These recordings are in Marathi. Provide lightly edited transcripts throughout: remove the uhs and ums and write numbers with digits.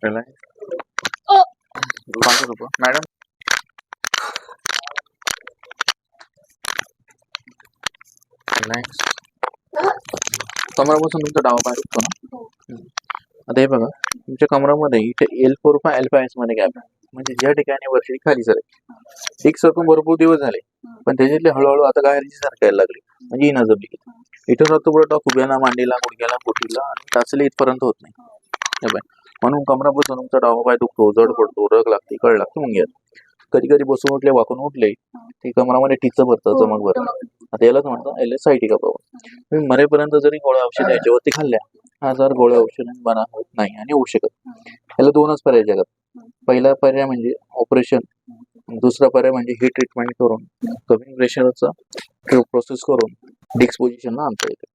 मॅडम कमरापासून तुमचा डावा पाय दुखतो ना. आता हे बघा तुमच्या कमरामध्ये इथे L4 मध्ये गॅप आहे, म्हणजे ज्या ठिकाणी वर्षी खाली सर एक सरकून भरपूर दिवस झाले, पण त्याच्यातले हळूहळू आता गायरची सारखायला लागली, म्हणजे इना जमली. इथून रक्त पुरवठा खुब्याला, मांडीला, गुडघ्याला, पोटीला आणि टाचले इथपर्यंत होत नाही. म्हणून कमरापासून तुमचा डावा पाय दुखतो, जड पडतो, रग लागते, कळ लागते, मुंग्या. कधी कधी बसून उठले, वाकून उठले ते कमरामध्ये टिचं भरतं, चमक भरतं. आता यालाच म्हणतात सायटिका प्रॉब्लेम. तुम्ही मरेपर्यंत जरी गोळ्या औषध याच्यावरती खाल्ल्या, हजार गोळ्या औषध बरा होत नाही आणि होऊ शकत. याला दोनच पर्याय जगात. पहिला पर्याय म्हणजे ऑपरेशन, दुसरा पर्याय म्हणजे ही ट्रीटमेंट करून कमी प्रेशरचा प्रोसेस करून डिक्स पोझिशनला आणता येते.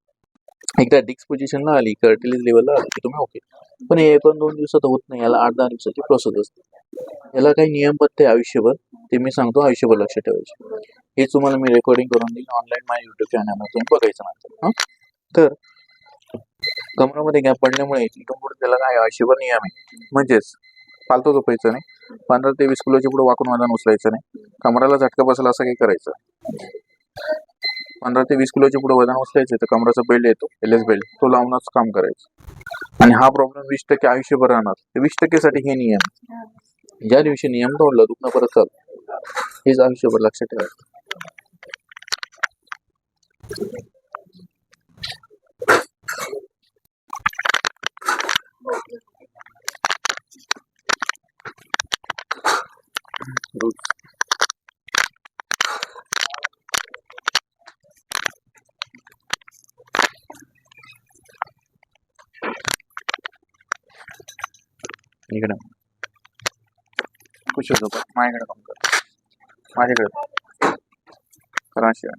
एकदा डिक्स पोझिशनला आली, कर्टिलेज लेवलला आली की तुम्ही ओके. पण हे 1-2 दिवसात होत नाही, याला 8-10 दिवसाची प्रोसेस असते. याला काही नियम पत्ते आयुष्यभर, ते मी सांगतो आयुष्यभर लक्ष ठेवायचे. हे तुम्हाला मी रेकॉर्डिंग करून देईन ऑनलाईन माझ्या युट्यूब चॅनलवर, तुम्ही बघायचं नंतर. तर कमरामध्ये गॅप पडल्यामुळे इथून पुढे त्याला काय आयुष्यभर नियम आहे, म्हणजेच फालतू झोपायचं नाही, 15 ते 20 किलोच्या पुढे वाकून वजन उचलायचं नाही, कमराला झटका बसला असं काही करायचं. 15 ते 20 किलोच्या पुढे वजन उचलायचं तर कमराचा बेल्ट येतो, LS बेल्ट, तो लावूनच काम करायचं. आणि हा प्रॉब्लेम 20% आयुष्यभर राहणार. 20% साठी हे नियम. ज्या दिवशी नियम तोडला दुखणं परत चालू, हेच आयुष्यभर लक्षात ठेवायचं. इकडे खुश होतो का माझ्याकडे काम कर, माझ्याकडे करा शिवाय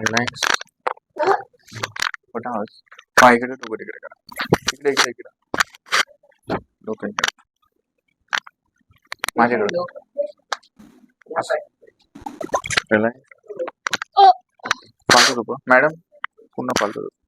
रिलॅक्स. पायकडे डोकं तिकडे करा, इकडे इकडे इकडे डोकं इकडे माझ्याकडे असं. रिलॅक्स. फालतू झोपा मॅडम, पुन्हा फालतू झोपा.